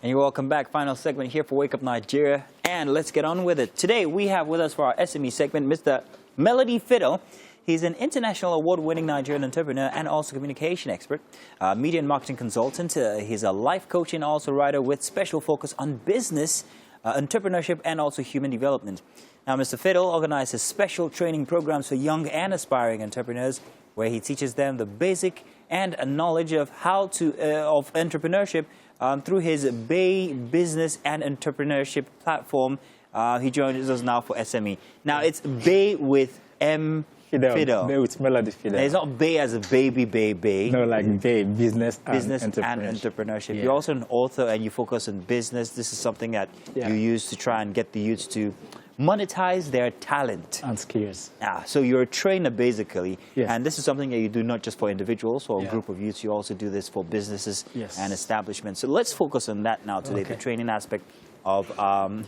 And you're welcome back. Final segment here for Wake Up Nigeria. And let's get on with it. Today, we have with us for our SME segment, Mr. Melody Fiddle. He's an international award-winning Nigerian entrepreneur and also communication expert, media and marketing consultant. He's a life coach and also writer with special focus on business, entrepreneurship, and also human development. Now, Mr. Fiddle organizes special training programs for young and aspiring entrepreneurs, where he teaches them the basic and knowledge of how to of entrepreneurship through his Bay Business and Entrepreneurship platform. He joins us now for SME. Now, it's Bay with M. Fiddle. Bay with Melody Fiddle. It's not Bay as a baby, Bay. No, like Bay, business and entrepreneurship. Yeah. You're also an author and you focus on business. This is something that you use to try and get the youths to monetize their talent and skills. So you're a trainer basically, yes. And this is something that you do not just for individuals or a group of youths, you also do this for businesses and establishments. So let's focus on that now today, the training aspect of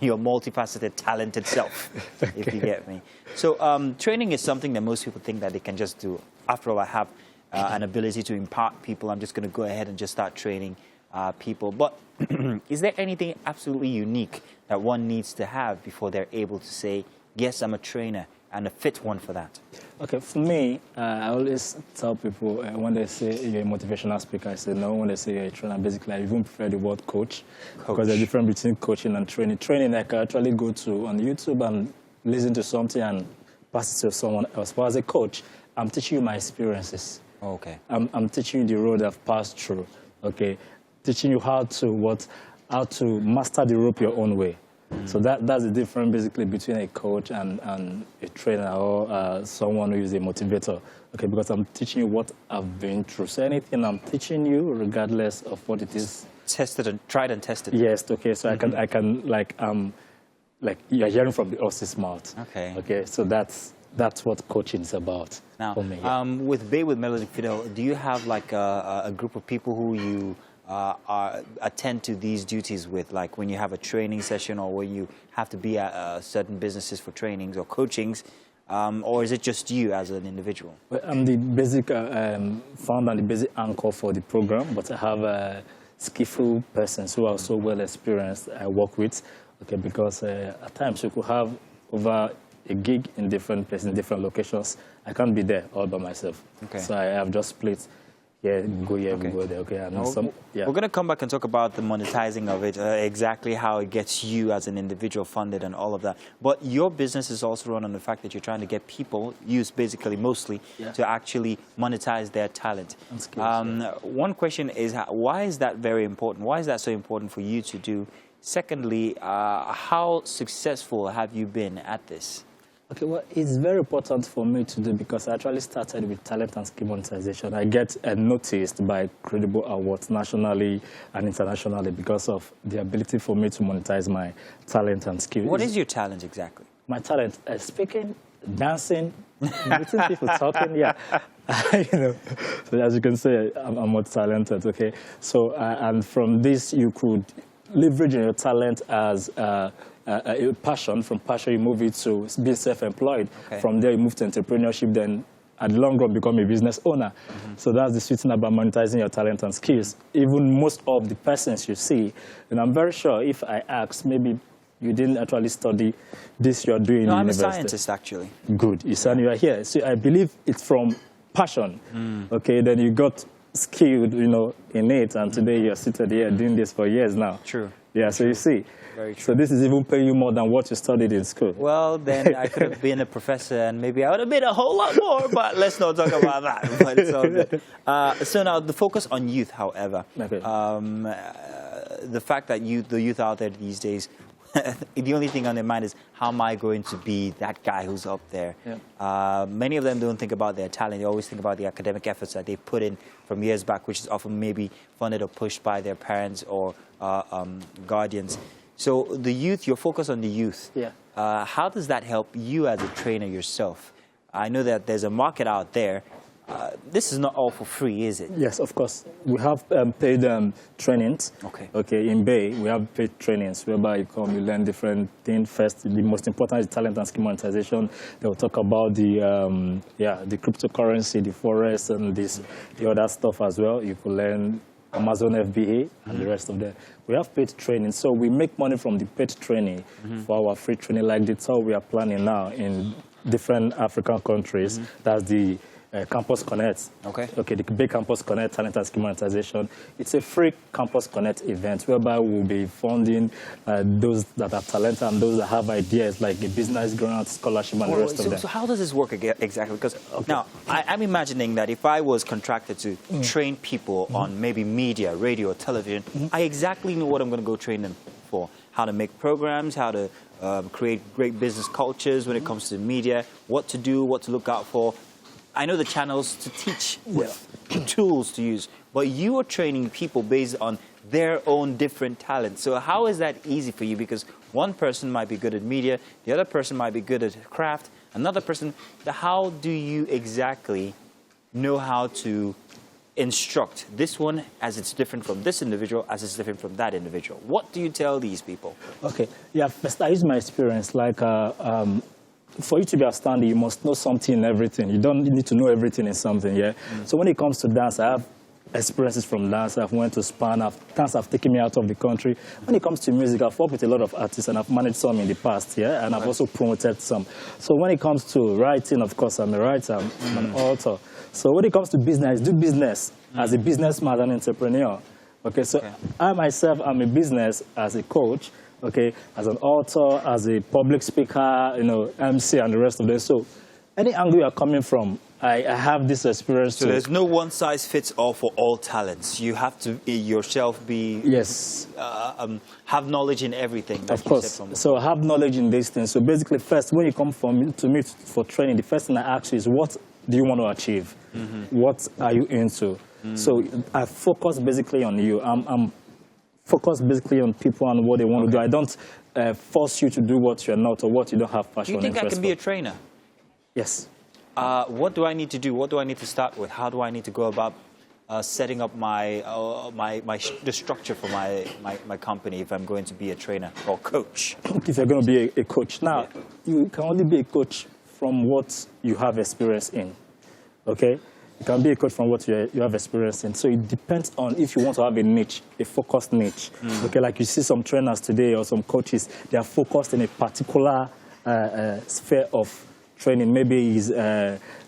your multifaceted, talented self, if you get me. So training is something that most people think that they can just do. After all, I have an ability to impart people. I'm just going to go ahead and just start training people. But is there anything absolutely unique that one needs to have before they're able to say, yes, I'm a trainer, and a fit one for that? Okay, for me, I always tell people when they say you're a motivational speaker, I say no. When they say you're a trainer, basically I even prefer the word coach. Because there's a difference between coaching and training. Training, I can actually go to on YouTube and listen to something and pass it to someone else. But as a coach, I'm teaching you my experiences. Okay. I'm teaching you the road I've passed through. Okay, teaching you how to master the rope your own way. So that's the difference basically between a coach and a trainer or someone who is a motivator. Okay, because I'm teaching you what I've been through. So anything I'm teaching you, regardless of what it is, tested and tried and tested. Yes. Okay. So I can like you're hearing from the horse's mouth. Okay. Okay. So that's what coaching is about. Now, for me, with Bay with Melody Fiddle, do you have like a group of people who you attend to these duties with, like when you have a training session or when you have to be at certain businesses for trainings or coachings, or is it just you as an individual? Well, I'm the basic founder and the basic anchor for the program, but I have skillful persons who are so well experienced I work with. Okay, because at times you could have over a gig in different places, in different locations. I can't be there all by myself. Okay. So I have just split. Yeah, we go here, we go there. Okay, and we're going to come back and talk about the monetizing of it, exactly how it gets you as an individual funded and all of that. But your business is also run on the fact that you're trying to get people, used basically mostly, to actually monetize their talent. One question is, why is that very important? Why is that so important for you to do? Secondly, how successful have you been at this? Okay, well, it's very important for me to do because I actually started with talent and skill monetization. I get noticed by credible awards nationally and internationally because of the ability for me to monetize my talent and skill. What is your talent exactly? My talent, speaking, dancing, meeting people, talking, you know. So as you can see, I'm more talented, okay? So, and from this, you could leverage your talent as a passion. From passion, you move it to being self-employed. Okay. From there, you move to entrepreneurship, then at the long run, become a business owner. So that's the sweet thing about monetizing your talent and skills. Even most of the persons you see, and I'm very sure if I ask, maybe you didn't actually study this you're doing in university. I'm a scientist, actually. Good. You said you are here. So I believe it's from passion. Okay, then you got skilled, you know, in it, and today you're seated here doing this for years now. True. Yeah, so you see. Very true. So this is even paying you more than what you studied in school. Well, then I could have been a professor and maybe I would have been a whole lot more, but let's not talk about that. But it's all good. So now the focus on youth, however, the fact that the youth out there these days, the only thing on their mind is, how am I going to be that guy who's up there? Many of them don't think about their talent. They always think about the academic efforts that they put in from years back, which is often maybe funded or pushed by their parents or guardians. So the youth, your focus on the youth, how does that help you as a trainer yourself? I know that there's a market out there. This is not all for free, is it? Yes, of course. We have paid trainings. Okay, in Bay, we have paid trainings whereby you come, you learn different things. First, the most important is talent and skill monetization. They will talk about the cryptocurrency, the forex, and the other stuff as well. You could learn Amazon FBA, and the rest of them. We have paid training, so we make money from the paid training for our free training, like that's how we are planning now in different African countries. That's the Campus Connect. Okay, the big Campus Connect Talent and Skill Monetization. It's a free Campus Connect event whereby we'll be funding those that have talent and those that have ideas, like a business grant, scholarship, and the rest of them. So how does this work exactly? Because now I'm imagining that if I was contracted to train people on maybe media, radio, or television, I exactly know what I'm going to go train them for. How to make programs, how to create great business cultures when it comes to media, what to do, what to look out for. I know the channels to teach with, the tools to use, but you are training people based on their own different talents. So how is that easy for you? Because one person might be good at media, the other person might be good at craft, another person. How do you exactly know how to instruct this one as it's different from this individual, as it's different from that individual? What do you tell these people? Okay, yeah, first I use my experience, like for you to be outstanding, you must know something in everything. You don't need to know everything in something, yeah? So when it comes to dance, I have experiences from dance. I've went to Spain. Dance have taken me out of the country. When it comes to music, I've worked with a lot of artists, and I've managed some in the past, yeah? And I've also promoted some. So when it comes to writing, of course, I'm a writer, I'm an author. So when it comes to business, I do business as a businessman, as an entrepreneur. Okay, so I myself, I'm a business as a coach, okay, as an author, as a public speaker, you know, MC and the rest of them. So any angle you are coming from, I have this experience. So there's no one size fits all for all talents. You have to yourself be, have knowledge in everything. Of course. So have knowledge in these things. So basically, first, when you come to me for training, the first thing I ask you is, what do you want to achieve? What are you into? So I focus basically on you. I'm focused basically on people and what they want to do. I don't force you to do what you're not or what you don't have passion. Do you think I can be a trainer? Yes. What do I need to do? What do I need to start with? How do I need to go about setting up the structure for my company if I'm going to be a trainer or coach? If you're going to be a coach. Now, you can only be a coach from what you have experience in, okay? You can be a coach from what you have experience in. So it depends on if you want to have a niche, a focused niche. Okay, like you see some trainers today or some coaches, they are focused in a particular sphere of training. Maybe his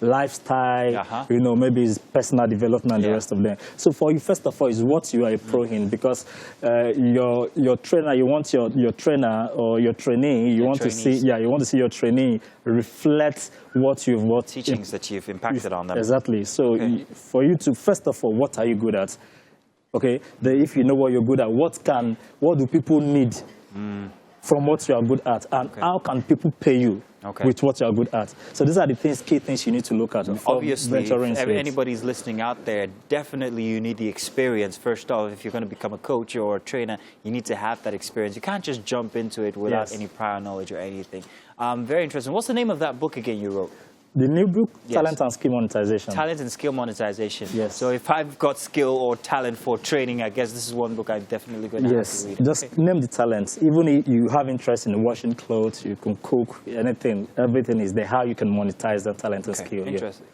lifestyle, you know, maybe his personal development and the rest of them. So for you, first of all, is what you are a pro in, because your trainer, you want your trainer or your trainee, you want to see your trainee reflect what you've teachings that you've impacted on them. Exactly. So for you to, first of all, what are you good at? Okay. Then if you know what you're good at, what do people need from what you are good at, and how can people pay you with what you are good at? So these are the key things you need to look at. Obviously, if anybody's listening out there, definitely you need the experience. First off, if you're going to become a coach or a trainer, you need to have that experience. You can't just jump into it without any prior knowledge or anything. Very interesting. What's the name of that book again you wrote? The new book, Talent and Skill Monetization. Talent and Skill Monetization. Yes. So if I've got skill or talent for training, I guess this is one book I'm definitely going to have to read. Just name the talents. Even if you have interest in washing clothes, you can cook, anything, everything is there. How you can monetize that talent and skill. Interesting.